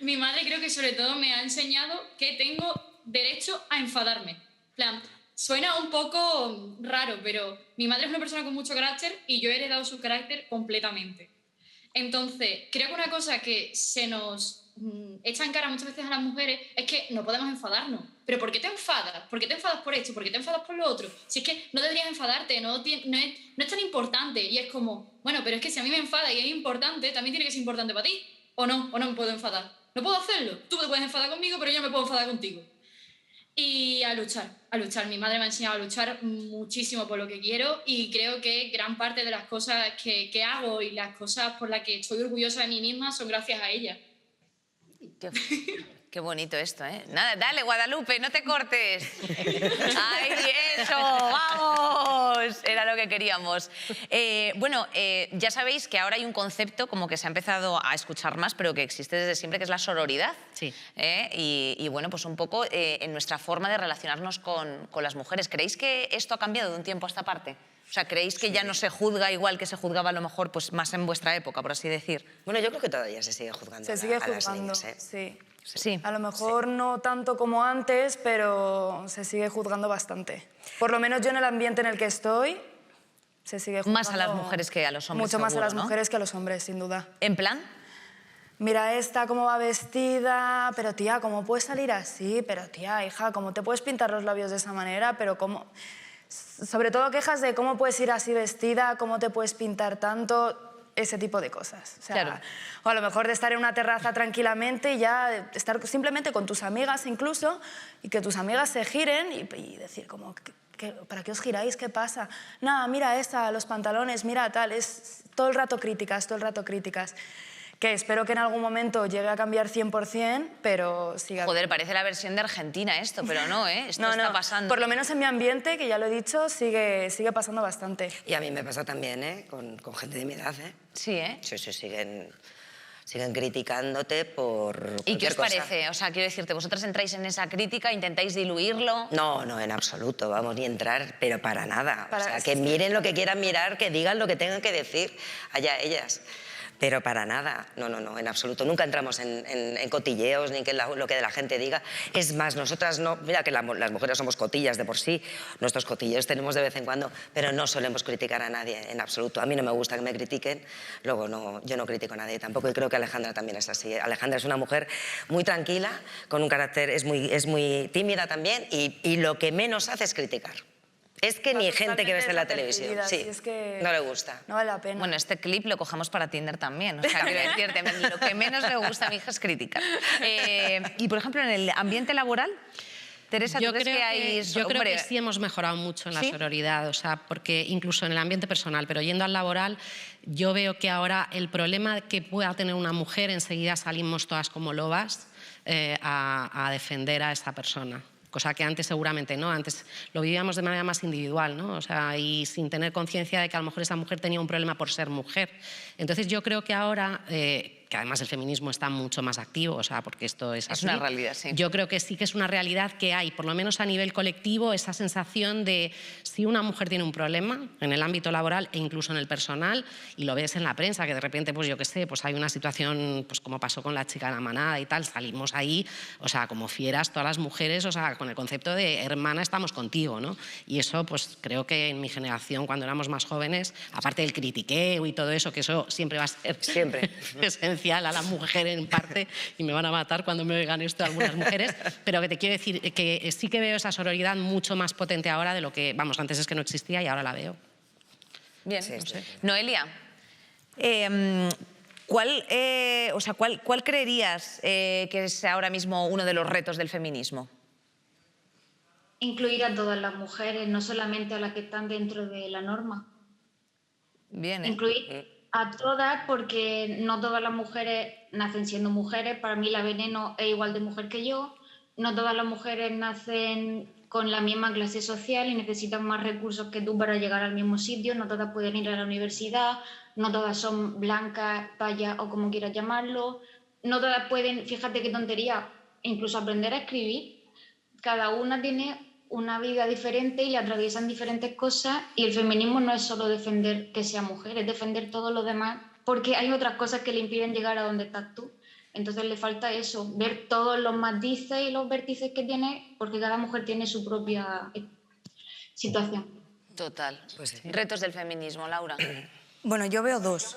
Mi madre creo que sobre todo me ha enseñado que tengo derecho a enfadarme. En plan, suena un poco raro, pero mi madre es una persona con mucho carácter y yo he heredado su carácter completamente. Entonces, creo que una cosa que se nos echa en cara muchas veces a las mujeres es que no podemos enfadarnos. ¿Pero por qué te enfadas? ¿Por qué te enfadas por esto? ¿Por qué te enfadas por lo otro? Si es que no deberías enfadarte, no es tan importante. Y es como, bueno, pero es que si a mí me enfada y es importante, también tiene que ser importante para ti. ¿O no me puedo enfadar? No puedo hacerlo. Tú te puedes enfadar conmigo, pero yo me puedo enfadar contigo. Y a luchar. Mi madre me ha enseñado a luchar muchísimo por lo que quiero y creo que gran parte de las cosas que hago y las cosas por las que estoy orgullosa de mí misma son gracias a ella. Qué bonito esto, ¿eh? Nada, dale, Guadalupe, no te cortes. ¡Ay, eso! ¡Vamos! Era lo que queríamos. Bueno, ya sabéis que ahora hay un concepto como que se ha empezado a escuchar más, pero que existe desde siempre, que es la sororidad. Sí. Y bueno, pues un poco en nuestra forma de relacionarnos con las mujeres. ¿Creéis que esto ha cambiado de un tiempo a esta parte? O sea, ¿creéis que ya no se juzga igual que se juzgaba a lo mejor pues, más en vuestra época, por así decir? Bueno, yo creo que todavía se sigue juzgando Se sigue a las juzgando, niñas, ¿eh? sí. Sí. A lo mejor no tanto como antes, pero se sigue juzgando bastante. Por lo menos yo en el ambiente en el que estoy, se sigue juzgando... Más a las mujeres que a los hombres, Mucho más seguro, a las ¿no? mujeres que a los hombres, sin duda. ¿En plan? Mira esta cómo va vestida, pero tía, ¿cómo puedes salir así? Pero tía, hija, ¿cómo te puedes pintar los labios de esa manera? Pero cómo... Sobre todo quejas de cómo puedes ir así vestida, cómo te puedes pintar tanto... ese tipo de cosas. O sea, claro. O a lo mejor de estar en una terraza tranquilamente y ya estar simplemente con tus amigas incluso y que tus amigas se giren y decir como, ¿para qué os giráis? ¿Qué pasa? Nada, mira esta, los pantalones, mira tal. Es todo el rato críticas, todo el rato críticas. Que espero que en algún momento llegue a cambiar 100%, pero siga... Joder, parece la versión de Argentina esto, pero no, ¿eh? Esto está pasando. Por lo menos en mi ambiente, que ya lo he dicho, sigue pasando bastante. Y a mí me pasa también, ¿eh? Con gente de mi edad, ¿eh? Sí, ¿eh? Sí, siguen criticándote por ¿Y qué os cosa. parece? O sea, quiero decirte, ¿vosotras entráis en esa crítica, intentáis diluirlo? No, en absoluto, vamos, ni entrar, pero para nada. O sea, que miren lo que quieran mirar, que digan lo que tengan que decir, allá ellas. Pero para nada, no, en absoluto. Nunca entramos en cotilleos ni en lo que la gente diga. Es más, nosotras no... Mira que las mujeres somos cotillas de por sí, nuestros cotilleos tenemos de vez en cuando, pero no solemos criticar a nadie en absoluto. A mí no me gusta que me critiquen, luego no, yo no critico a nadie tampoco y creo que Alejandra también es así. Alejandra es una mujer muy tranquila, con un carácter, es muy tímida también y lo que menos hace es criticar. Es que ni gente que ves en la televisión, sí, es que no le gusta. No vale la pena. Bueno, este clip lo cogemos para Tinder también. O sea, quiero decirte, lo que menos le gusta a mi hija es criticar. Y, por ejemplo, en el ambiente laboral, Teresa, yo ¿tú crees que hay...? Yo creo que sí hemos mejorado mucho en la sororidad, o sea, porque incluso en el ambiente personal, pero yendo al laboral, yo veo que ahora el problema que pueda tener una mujer, enseguida salimos todas como lobas a defender a esta persona. Cosa que antes seguramente no, antes lo vivíamos de manera más individual, ¿no? O sea, y sin tener conciencia de que a lo mejor esa mujer tenía un problema por ser mujer. Entonces yo creo que ahora, que además el feminismo está mucho más activo, o sea, porque esto es así. Es una realidad, sí. Yo creo que sí que es una realidad que hay, por lo menos a nivel colectivo, esa sensación de si una mujer tiene un problema en el ámbito laboral e incluso en el personal, y lo ves en la prensa, que de repente, pues yo qué sé, pues hay una situación, pues como pasó con la chica de la manada y tal, salimos ahí, o sea, como fieras todas las mujeres, o sea, con el concepto de hermana estamos contigo, ¿no? Y eso, pues creo que en mi generación, cuando éramos más jóvenes, aparte del critiqueo y todo eso, que eso siempre va a ser siempre esencial a la mujer en parte, y me van a matar cuando me oigan esto algunas mujeres, pero que te quiero decir que sí que veo esa sororidad mucho más potente ahora de lo que, vamos, antes es que no existía y ahora la veo. Bien, sí, no sé. Noelia, ¿cuál creerías que es ahora mismo uno de los retos del feminismo? Incluir a todas las mujeres, no solamente a las que están dentro de la norma. Bien, ¿eh? Incluir a todas, porque no todas las mujeres nacen siendo mujeres. Para mí la Veneno es igual de mujer que yo. No todas las mujeres nacen con la misma clase social y necesitan más recursos que tú para llegar al mismo sitio. No todas pueden ir a la universidad, no todas son blancas, payas o como quieras llamarlo. No todas pueden, fíjate qué tontería, incluso aprender a escribir. Cada una tiene una vida diferente y le atraviesan diferentes cosas, y el feminismo no es solo defender que sea mujer, es defender todo lo demás, porque hay otras cosas que le impiden llegar a donde estás tú. Entonces le falta eso, ver todos los matices y los vértices que tiene, porque cada mujer tiene su propia situación. Total. Pues sí. Retos del feminismo, Laura. Bueno, yo veo dos.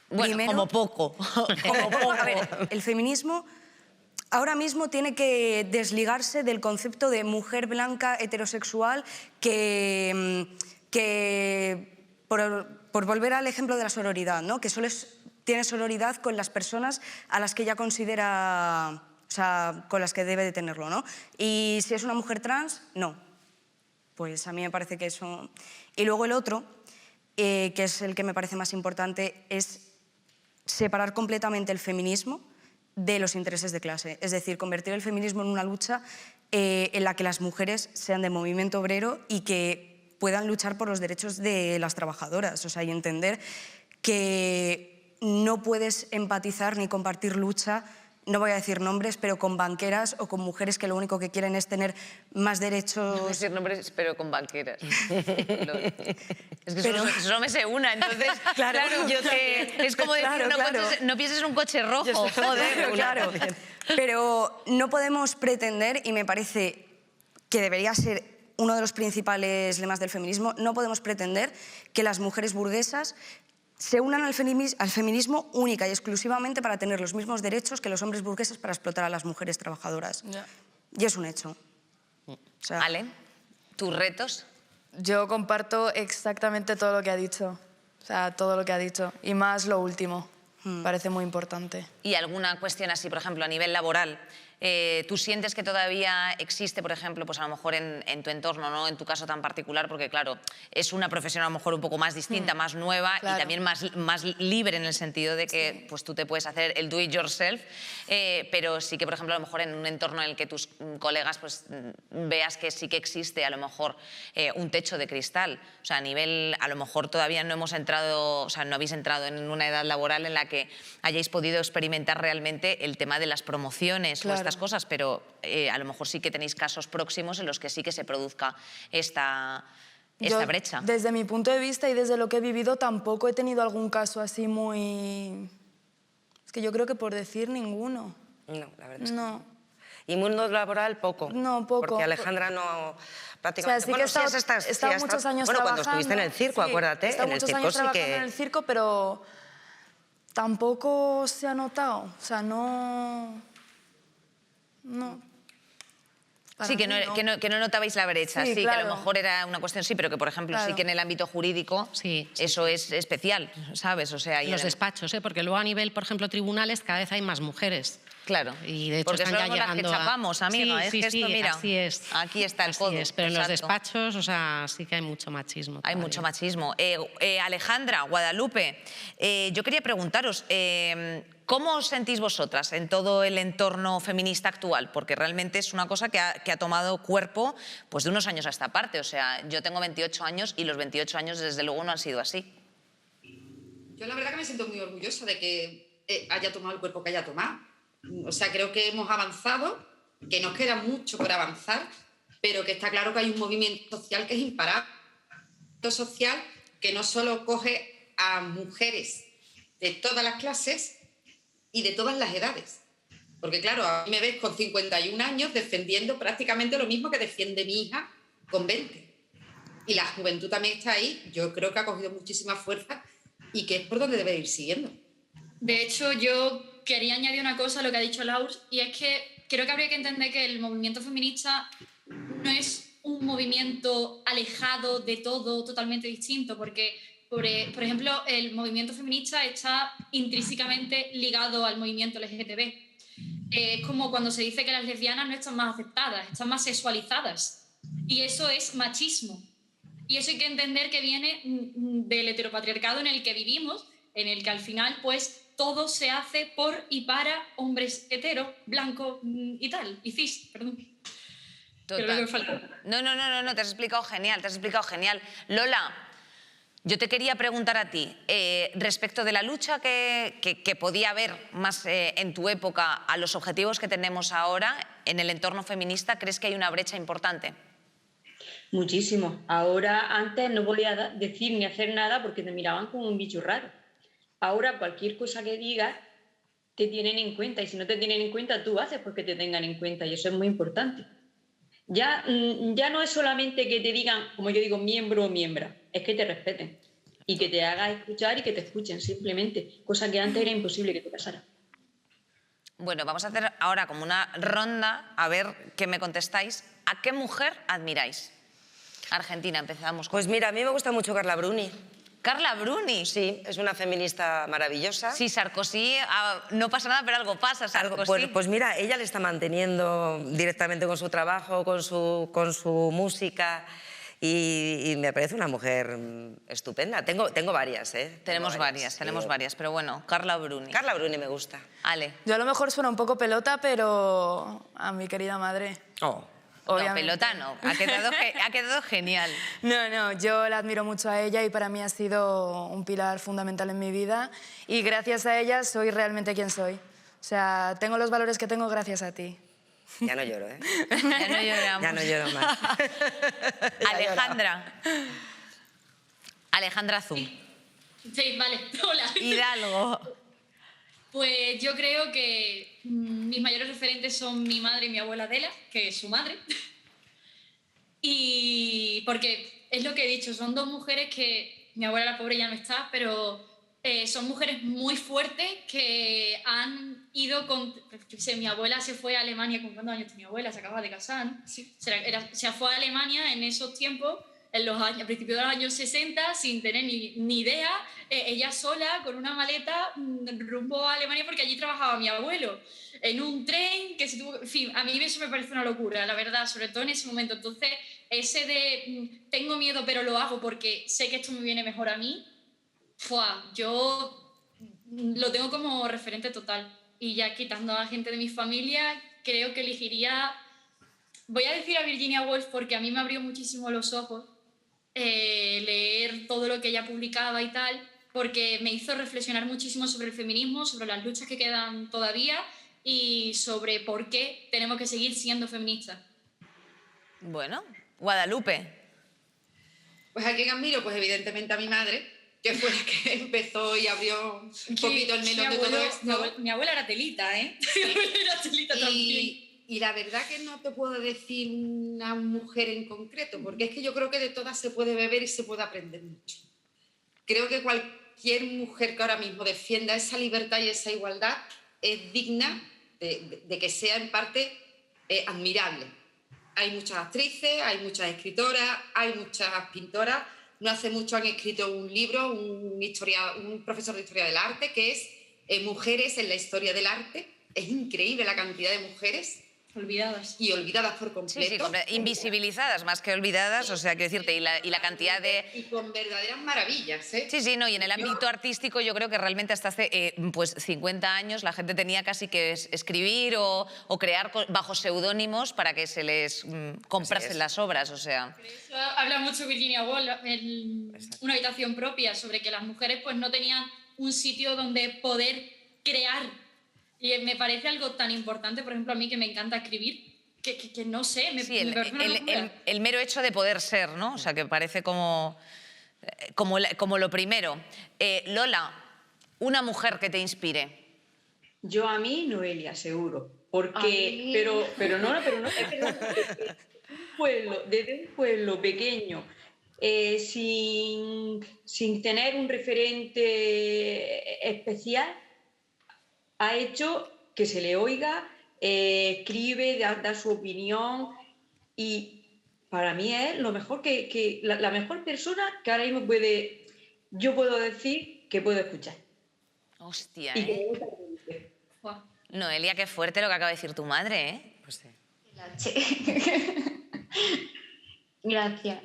Bueno, primero, como poco. Como poco. A ver, el feminismo ahora mismo tiene que desligarse del concepto de mujer blanca heterosexual que por volver al ejemplo de la sororidad, ¿no? Que solo tiene sororidad con las personas a las que ella considera, o sea, con las que debe de tenerlo, ¿no? Y si es una mujer trans, no. Pues a mí me parece que eso... Y luego el otro, que es el que me parece más importante, es separar completamente el feminismo de los intereses de clase. Es decir, convertir el feminismo en una lucha en la que las mujeres sean del movimiento obrero y que puedan luchar por los derechos de las trabajadoras. O sea, y entender que no puedes empatizar ni compartir lucha, no voy a decir nombres, pero con banqueras o con mujeres que lo único que quieren es tener más derechos... No voy a decir nombres, pero con banqueras. Es que solo me sé una, entonces, claro yo es como decir, no pienses en un coche rojo, joder. Claro. Pero no podemos pretender, y me parece que debería ser uno de los principales lemas del feminismo, no podemos pretender que las mujeres burguesas se unan al feminismo única y exclusivamente para tener los mismos derechos que los hombres burgueses para explotar a las mujeres trabajadoras. Ya. Y es un hecho. O sea, Ale, ¿tus retos? Yo comparto exactamente todo lo que ha dicho. O sea, todo lo que ha dicho. Y más lo último. Parece muy importante. ¿Y alguna cuestión así, por ejemplo, a nivel laboral? ¿Tú sientes que todavía existe, por ejemplo, pues a lo mejor en tu entorno, no en tu caso tan particular, porque claro, es una profesión a lo mejor un poco más distinta, más nueva y también más libre en el sentido de que pues tú te puedes hacer el do it yourself, pero sí que, por ejemplo, a lo mejor en un entorno en el que tus colegas pues veas que sí que existe a lo mejor un techo de cristal. O sea, a nivel, a lo mejor todavía no hemos entrado, o sea, no habéis entrado en una edad laboral en la que hayáis podido experimentar realmente el tema de las promociones o estas cosas, pero a lo mejor sí que tenéis casos próximos en los que sí que se produzca esta brecha. Desde mi punto de vista y desde lo que he vivido tampoco he tenido algún caso así muy... Es que yo creo que por decir ninguno. No, la verdad es que no. ¿Y mundo laboral poco? No, poco. Porque Alejandra no... prácticamente... O sea, sí que he estado muchos años trabajando. Cuando estuviste en el circo, acuérdate, en el circo sí que... He estado muchos años trabajando en el circo, pero tampoco se ha notado. O sea, no... Sí, que no notabais la brecha, sí, claro. Que a lo mejor era una cuestión, sí, pero que, por ejemplo, sí que en el ámbito jurídico eso es especial, ¿sabes? O sea, los despachos, porque luego a nivel, por ejemplo, tribunales, cada vez hay más mujeres. Claro, y de hecho porque están ya somos las que chapamos, amiga, sí, es que esto, mira, así es. Aquí está el codo. Pero en los despachos, o sea, sí que hay mucho machismo. Hay mucho machismo. Alejandra, Guadalupe, yo quería preguntaros, ¿cómo os sentís vosotras en todo el entorno feminista actual? Porque realmente es una cosa que ha tomado cuerpo pues, de unos años a esta parte. O sea, yo tengo 28 años y los 28 años desde luego no han sido así. Yo la verdad que me siento muy orgullosa de que haya tomado el cuerpo que haya tomado. O sea, creo que hemos avanzado, que nos queda mucho por avanzar, pero que está claro que hay un movimiento social que es imparable. Un movimiento social que no solo coge a mujeres de todas las clases y de todas las edades. Porque claro, a mí me ves con 51 años defendiendo prácticamente lo mismo que defiende mi hija con 20. Y la juventud también está ahí. Yo creo que ha cogido muchísima fuerza y que es por donde debe ir siguiendo. De hecho, yo quería añadir una cosa a lo que ha dicho Laura, y es que creo que habría que entender que el movimiento feminista no es un movimiento alejado de todo, totalmente distinto, porque, por ejemplo, el movimiento feminista está intrínsecamente ligado al movimiento LGTB. Es como cuando se dice que las lesbianas no están más aceptadas, están más sexualizadas, y eso es machismo. Y eso hay que entender que viene del heteropatriarcado en el que vivimos, en el que al final, pues, todo se hace por y para hombres heteros, blancos y tal, y cis, perdón. Total. No, te has explicado genial, Lola, yo te quería preguntar a ti, respecto de la lucha que podía haber más en tu época a los objetivos que tenemos ahora en el entorno feminista, ¿crees que hay una brecha importante? Muchísimo. Ahora, antes no podía decir ni hacer nada porque te miraban como un bicho raro. Ahora cualquier cosa que digas te tienen en cuenta, y si no te tienen en cuenta tú haces porque te tengan en cuenta, y eso es muy importante. Ya no es solamente que te digan, como yo digo, miembro o miembra, es que te respeten y que te hagas escuchar y que te escuchen simplemente, cosa que antes era imposible que te pasara. Bueno, vamos a hacer ahora como una ronda, a ver qué me contestáis. ¿A qué mujer admiráis? Argentina, empezamos. Pues mira, a mí me gusta mucho Carla Bruni. Carla Bruni. Sí, es una feminista maravillosa. Sí, Sarkozy, no pasa nada, pero algo pasa, Sarkozy. Pues mira, ella le está manteniendo directamente con su trabajo, con su música, y me parece una mujer estupenda. Tengo varias, ¿eh? Tenemos varias, pero bueno, Carla Bruni. Carla Bruni me gusta. Ale. Yo a lo mejor suena un poco pelota, pero a mi querida madre. Oh. No, pelota no, ha quedado genial. No, yo la admiro mucho a ella y para mí ha sido un pilar fundamental en mi vida y gracias a ella soy realmente quien soy. O sea, tengo los valores que tengo gracias a ti. Ya no lloro, ¿eh? Ya no lloramos. Ya no lloro más. Alejandra. Alejandra Zum. Sí, vale, hola. Hidalgo. Pues yo creo que mis mayores referentes son mi madre y mi abuela Adela, que es su madre. Y porque es lo que he dicho, son dos mujeres que, mi abuela la pobre ya no está, pero son mujeres muy fuertes que han ido con... mi abuela se fue a Alemania, ¿con cuántos años tenía mi abuela? Se acaba de casar, ¿no? Sí. Se fue a Alemania en esos tiempos, a principios de los años 60, sin tener ni idea, ella sola, con una maleta, rumbo a Alemania, porque allí trabajaba mi abuelo, en un tren que se tuvo... En fin, a mí eso me parece una locura, la verdad, sobre todo en ese momento. Entonces, ese de tengo miedo, pero lo hago porque sé que esto me viene mejor a mí, yo lo tengo como referente total. Y ya quitando a la gente de mi familia, creo que elegiría... Voy a decir a Virginia Woolf porque a mí me abrió muchísimo los ojos leer todo lo que ella publicaba y tal, porque me hizo reflexionar muchísimo sobre el feminismo, sobre las luchas que quedan todavía y sobre por qué tenemos que seguir siendo feministas. Bueno, Guadalupe. Pues ¿a quién admiro? Pues evidentemente a mi madre, que fue la que empezó y abrió un poquito el melón de todo esto. Mi abuela era telita, ¿eh? Mi abuela era telita también. Y la verdad que no te puedo decir una mujer en concreto, porque es que yo creo que de todas se puede beber y se puede aprender mucho. Creo que cualquier mujer que ahora mismo defienda esa libertad y esa igualdad es digna de que sea en parte admirable. Hay muchas actrices, hay muchas escritoras, hay muchas pintoras. No hace mucho han escrito un libro, un profesor de historia del arte, que es Mujeres en la historia del arte. Es increíble la cantidad de mujeres olvidadas. Y olvidadas por completo. Sí, invisibilizadas más que olvidadas, o sea, quiero decirte, y la cantidad de... Y con verdaderas maravillas, ¿eh? Sí, no, y en el ámbito artístico yo creo que realmente hasta hace pues 50 años la gente tenía casi que escribir o crear bajo seudónimos para que se les comprasen las obras, o sea... Eso habla mucho Virginia Woolf en Una habitación propia, sobre que las mujeres pues no tenían un sitio donde poder crear. Y me parece algo tan importante, por ejemplo, a mí que me encanta escribir, que no sé, me parece una locura. El mero hecho de poder ser, ¿no? O sea, que parece como lo primero. Lola, una mujer que te inspire. Yo a mí, Noelia, seguro. Porque, pero no, es que desde un pueblo pequeño, sin tener un referente especial, ha hecho que se le oiga, escribe, da su opinión y para mí es lo mejor la mejor persona que ahora mismo yo puedo decir que puedo escuchar. Hostia, Wow. Noelia, qué fuerte lo que acaba de decir tu madre, ¿eh? Pues sí. Gracias.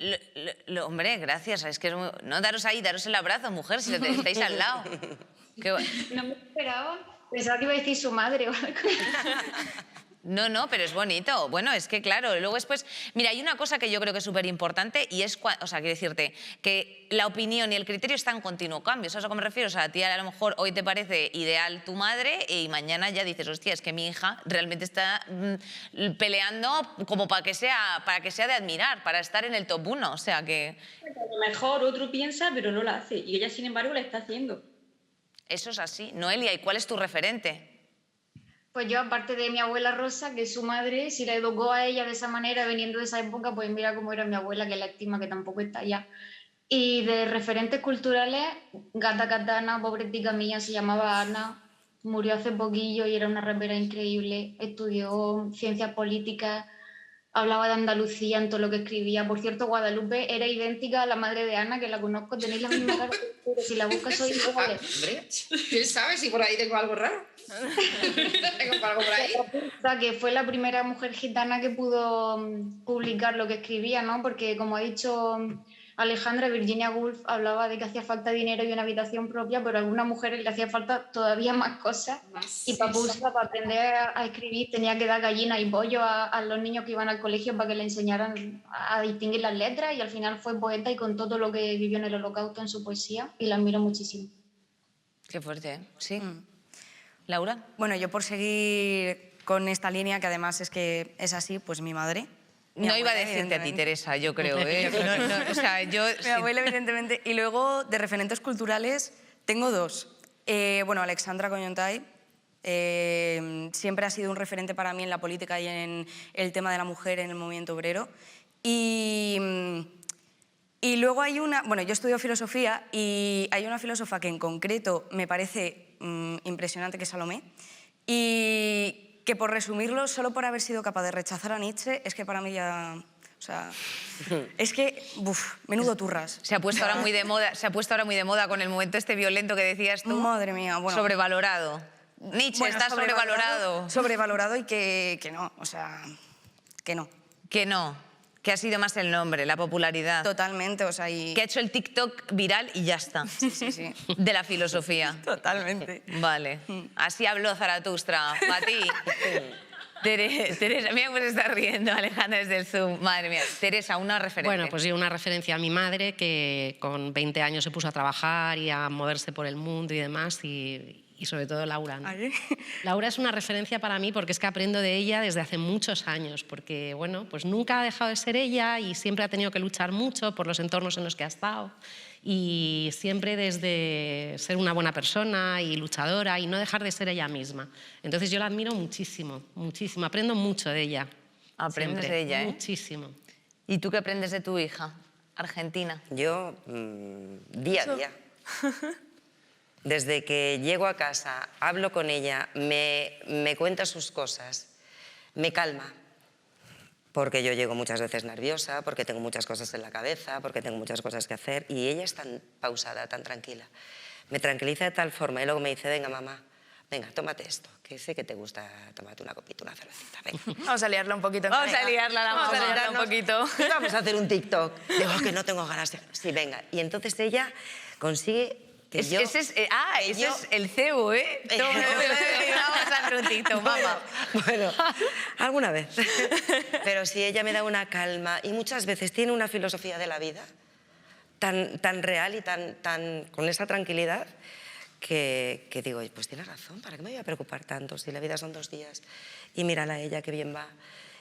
Hombre, gracias. Es que no, daros el abrazo, mujer, si estáis al lado. No me esperaba. Pensaba que iba a decir su madre o algo. No, pero es bonito. Bueno, es que claro, luego después... Mira, hay una cosa que yo creo que es súper importante y es, o sea, quiero decirte, que la opinión y el criterio están en continuo cambio. ¿Sabes a qué me refiero? O sea, a ti a lo mejor hoy te parece ideal tu madre y mañana ya dices, hostia, es que mi hija realmente está peleando como para que sea de admirar, para estar en el top 1. O sea, que... A lo mejor otro piensa, pero no la hace. Y ella, sin embargo, la está haciendo. Eso es así. Noelia, ¿y cuál es tu referente? Pues yo, aparte de mi abuela Rosa, que es su madre, si la educó a ella de esa manera, veniendo de esa época, pues mira cómo era mi abuela, que es lástima que tampoco está allá. Y de referentes culturales, Gata Katana, pobretica mía, se llamaba Ana, murió hace poquillo y era una rapera increíble, estudió ciencias políticas, hablaba de Andalucía en todo lo que escribía. Por cierto, Guadalupe era idéntica a la madre de Ana, que la conozco, tenéis la misma cara, pero si la buscas soy igual. Hombre, ¿quién sabe si por ahí tengo algo raro? ¿Tengo algo por ahí? O sea, que fue la primera mujer gitana que pudo publicar lo que escribía, ¿no? Porque, como ha dicho Alejandra, Virginia Woolf hablaba de que hacía falta dinero y una habitación propia, pero a algunas mujeres le hacía falta todavía más cosas. Y Papusa, para aprender a escribir, tenía que dar gallina y pollo a los niños que iban al colegio para que le enseñaran a distinguir las letras, y al final fue poeta y contó todo lo que vivió en el Holocausto en su poesía, y la admiro muchísimo. Qué fuerte, ¿eh? Sí. ¿Laura? Bueno, yo por seguir con esta línea, que además es que es así, pues mi madre. No iba a decirte a ti, Teresa, yo creo, ¿eh? O sea, yo... Mi abuela, evidentemente. Y luego, de referentes culturales, tengo dos. Bueno, Alexandra Kollontai siempre ha sido un referente para mí en la política y en el tema de la mujer en el movimiento obrero. Y luego hay una... Bueno, yo estudio filosofía y hay una filósofa que en concreto me parece impresionante, que es Salomé, y que, por resumirlo, solo por haber sido capaz de rechazar a Nietzsche, es que para mí ya... O sea, es que, menudo turras. Se ha puesto ahora muy de moda, con el momento este violento que decías tú. Madre mía, bueno. Sobrevalorado. Nietzsche, bueno, está sobrevalorado. Sobrevalorado y que no, o sea, que no. Que no. Que ha sido más el nombre, la popularidad. Totalmente, o sea, y... Que ha hecho el TikTok viral y ya está. Sí, sí, sí. De la filosofía. Totalmente. Vale. Así habló Zaratustra. Para ti. Teresa, mira cómo se está riendo Alejandra desde el Zoom. Madre mía. Teresa, una referencia. Bueno, pues sí, una referencia a mi madre, que con 20 años se puso a trabajar y a moverse por el mundo y demás, y sobre todo Laura, ¿no? Laura es una referencia para mí porque es que aprendo de ella desde hace muchos años, porque bueno, pues nunca ha dejado de ser ella y siempre ha tenido que luchar mucho por los entornos en los que ha estado, y siempre desde ser una buena persona y luchadora y no dejar de ser ella misma. Entonces yo la admiro muchísimo, muchísimo, aprendo mucho de ella. Aprendes siempre, de ella, ¿eh? Muchísimo. ¿Y tú qué aprendes de tu hija, Argentina? Yo, día a día. Desde que llego a casa, hablo con ella, me cuenta sus cosas, me calma. Porque yo llego muchas veces nerviosa, porque tengo muchas cosas en la cabeza, porque tengo muchas cosas que hacer, y ella es tan pausada, tan tranquila. Me tranquiliza de tal forma, y luego me dice, venga, mamá, venga, tómate esto, que sé que te gusta tomarte una copita, una cervecita, venga. Vamos a liarla un poquito. Vamos a liarla, vamos a liarla un poquito. Vamos a hacer un TikTok. Digo, que no tengo ganas de... Sí, venga. Y entonces ella consigue... Ese es el CEU, ¿eh? Vamos a hacer un TikTok, mamá. Bueno, alguna vez. Pero sí, ella me da una calma y muchas veces tiene una filosofía de la vida tan real y tan con esa tranquilidad que digo, pues tienes razón, ¿para qué me voy a preocupar tanto si la vida son 2 días? Y mírala a ella, qué bien va.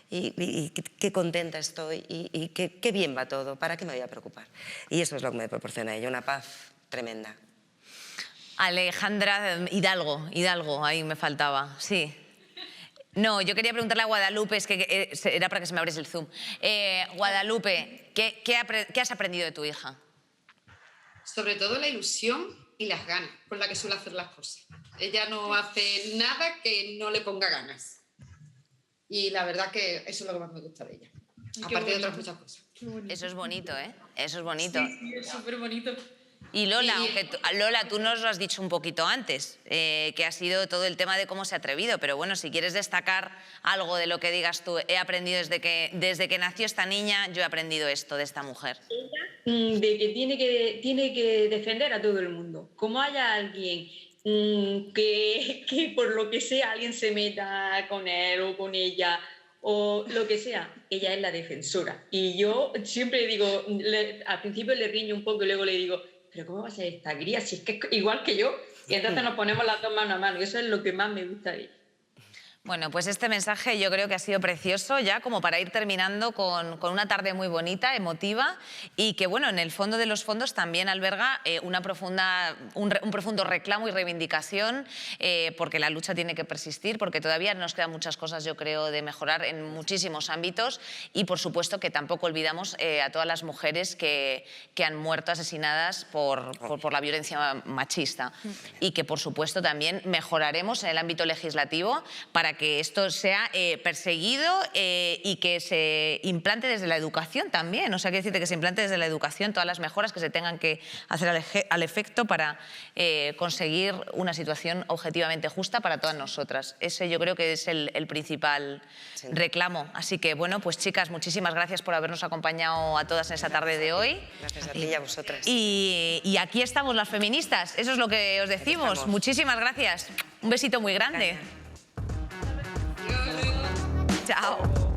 Y qué contenta estoy y qué bien va todo, ¿para qué me voy a preocupar? Y eso es lo que me proporciona a ella, una paz tremenda. Alejandra Hidalgo, ahí me faltaba, sí. No, yo quería preguntarle a Guadalupe, es que era para que se me abriese el Zoom. Guadalupe, ¿qué has aprendido de tu hija? Sobre todo la ilusión y las ganas con las que suele hacer las cosas. Ella no hace nada que no le ponga ganas. Y la verdad que eso es lo que más me gusta de ella. Aparte de otras muchas cosas. Eso es bonito, ¿eh? Eso es bonito. Sí, es súper bonito. Y Lola, Lola, tú nos lo has dicho un poquito antes, que ha sido todo el tema de cómo se ha atrevido, pero bueno, si quieres destacar algo de lo que digas tú, he aprendido desde que nació esta niña, yo he aprendido esto de esta mujer. De que tiene que defender a todo el mundo. Como haya alguien que por lo que sea alguien se meta con él o con ella o lo que sea, ella es la defensora. Y yo siempre digo, al principio le riño un poco y luego le digo, pero ¿cómo va a ser esta cría si es que es igual que yo? Y entonces nos ponemos las dos mano a mano y eso es lo que más me gusta de ella. Bueno, pues este mensaje yo creo que ha sido precioso ya como para ir terminando con una tarde muy bonita, emotiva, y que bueno, en el fondo de los fondos también alberga un profundo reclamo y reivindicación, porque la lucha tiene que persistir, porque todavía nos quedan muchas cosas, yo creo, de mejorar en muchísimos ámbitos, y por supuesto que tampoco olvidamos a todas las mujeres que han muerto asesinadas por la violencia machista, y que por supuesto también mejoraremos en el ámbito legislativo para que esto sea perseguido y que se implante desde la educación también. O sea, quiero decirte que se implante desde la educación todas las mejoras que se tengan que hacer al efecto para conseguir una situación objetivamente justa para todas nosotras. Ese yo creo que es el principal reclamo. Así que, bueno, pues chicas, muchísimas gracias por habernos acompañado a todas en esta tarde de hoy. Gracias a ti y a vosotras. Y aquí estamos las feministas, eso es lo que os decimos. Muchísimas gracias. Un besito muy grande. Gracias. Chao.